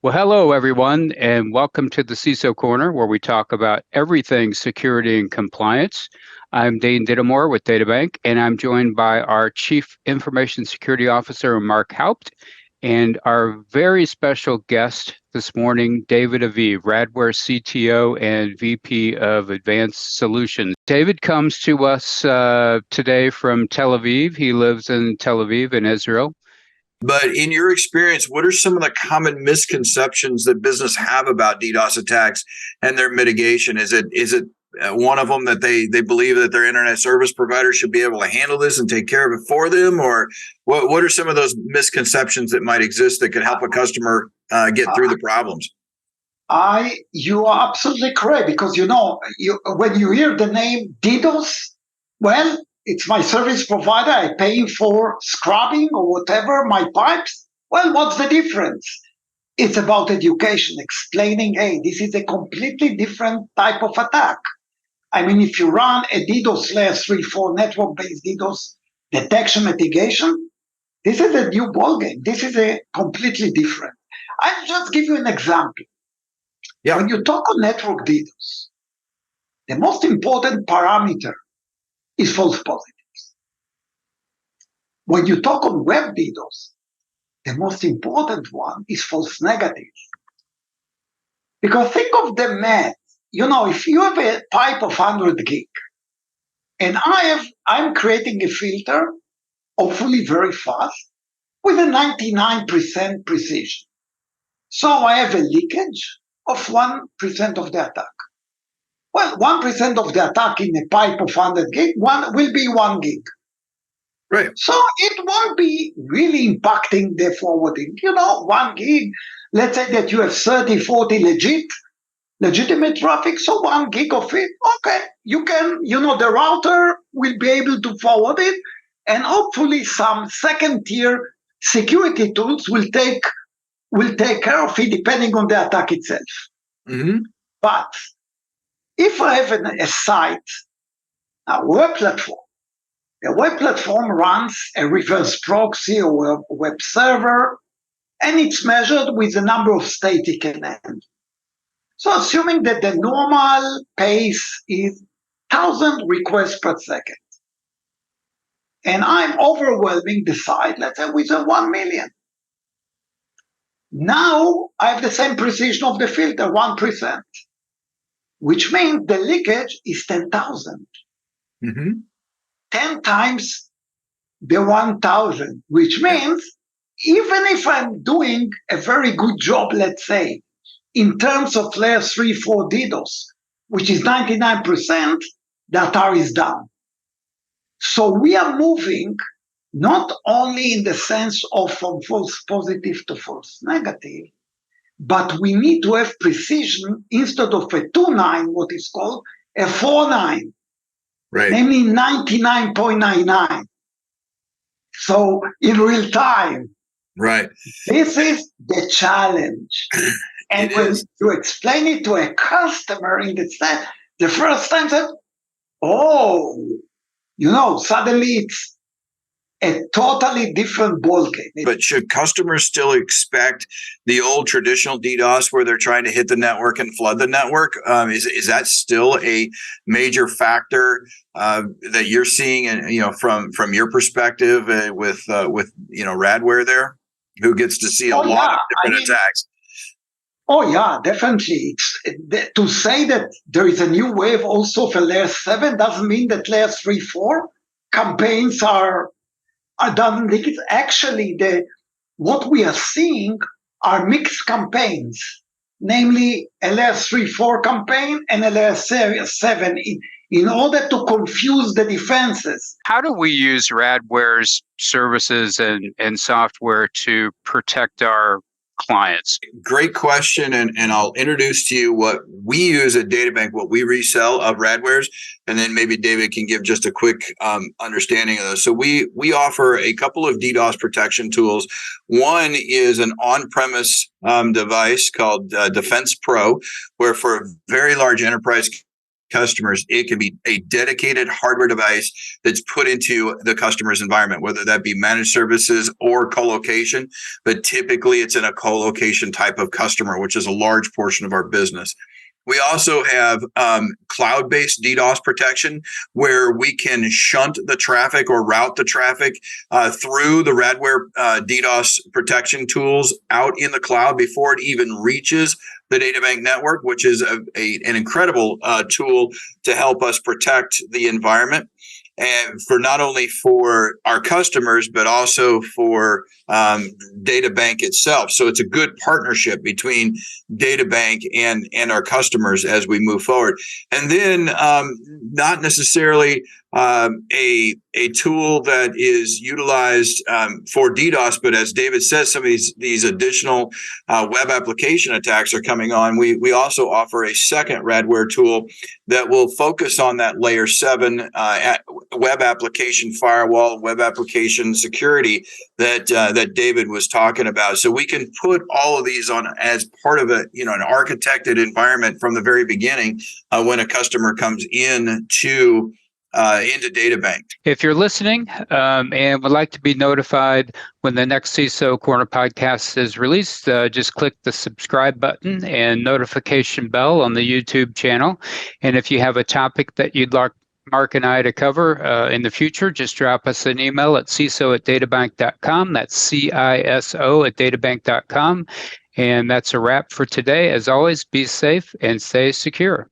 Well, hello, everyone, and welcome to the CISO Corner, where we talk about everything security and compliance. I'm Dane Dittemore with DataBank, and I'm joined by our Chief Information Security Officer, Mark Haupt, and our very special guest this morning, David Aviv, Radware CTO and VP of Advanced Solutions. David comes to us today from Tel Aviv. He lives in Tel Aviv in Israel. But in your experience, what are some of the common misconceptions that business have about DDoS attacks and their mitigation? Is it one of them that they believe that their internet service provider should be able to handle this and take care of it for them? Or what are some of those misconceptions that might exist that could help a customer get through the problems? You are absolutely correct, because when you hear the name DDoS, well, it's my service provider. I pay you for scrubbing or whatever, my pipes. Well, what's the difference? It's about education, explaining, hey, this is a completely different type of attack. I mean, if you run a DDoS layer 3-4 network-based DDoS detection mitigation, this is a new ballgame. This is a completely different. I'll just give you an example. Yeah. When you talk on network DDoS, the most important parameter is false positives. When you talk on web DDoS, the most important one is false negatives. Because think of the math. If you have a pipe of 100 gig, and I'm creating a filter, hopefully very fast, with a 99% precision. So I have a leakage of 1% of the attack. Well, 1% of the attack in a pipe of 100 gig will be 1 gig. Right. So it won't be really impacting the forwarding. 1 gig, let's say that you have 30, 40 legitimate traffic, so 1 gig of it, okay, you can, the router will be able to forward it, and hopefully some second tier security tools will take care of it depending on the attack itself. Mm-hmm. But if I have a site, a web platform, the web platform runs a reverse proxy or a web server, and it's measured with the number of states it can handle. So assuming that the normal pace is 1,000 requests per second, and I'm overwhelming the site, let's say with 1 million. Now I have the same precision of the filter, 1%. Which means the leakage is 10,000. Mm-hmm. 10 times the 1,000, which means even if I'm doing a very good job, let's say, in terms of layer 3-4 DDoS, which is 99%, the attack is down. So we are moving not only in the sense of from false positive to false negative, but we need to have precision instead of a 2.9, what is called a 4.9, right? Namely 99.99. So in real time, right? This is the challenge. And when you explain it to a customer in the first time, that suddenly it's a totally different ballgame. But should customers still expect the old traditional DDoS where they're trying to hit the network and flood the network? Is that still a major factor that you're seeing, and from your perspective with Radware there, who gets to see a lot of different attacks? Oh yeah, definitely. To say that there is a new wave also for layer 7 doesn't mean that layer 3-4 campaigns are doesn't think it's actually what we are seeing are mixed campaigns, namely a layer 3-4 campaign and a layer 7 in order to confuse the defenses. How do we use Radware's services and software to protect our clients? Great question, and I'll introduce to you what we use at DataBank, what we resell of Radware's, and then maybe David can give just a quick understanding of those. So we offer a couple of DDoS protection tools. One is an on-premise device called Defense Pro, where for a very large enterprise customers, it can be a dedicated hardware device that's put into the customer's environment, whether that be managed services or co-location. But typically it's in a co-location type of customer, which is a large portion of our business. We also have cloud-based DDoS protection, where we can shunt the traffic or route the traffic through the Radware DDoS protection tools out in the cloud before it even reaches the DataBank network, which is an incredible tool to help us protect the environment, and for not only for our customers, but also for DataBank itself. So it's a good partnership between DataBank and our customers as we move forward. And then not necessarily a tool that is utilized for DDoS, but as David says, some of these additional web application attacks are coming on. We also offer a second Radware tool that will focus on that layer 7 web application firewall, web application security that David was talking about. So we can put all of these on as part of an architected environment from the very beginning when a customer comes into DataBank. If you're listening and would like to be notified when the next CISO Corner podcast is released, just click the subscribe button and notification bell on the YouTube channel. And if you have a topic that you'd like Mark and I to cover in the future, just drop us an email at CISO@databank.com. That's CISO@databank.com. And that's a wrap for today. As always, be safe and stay secure.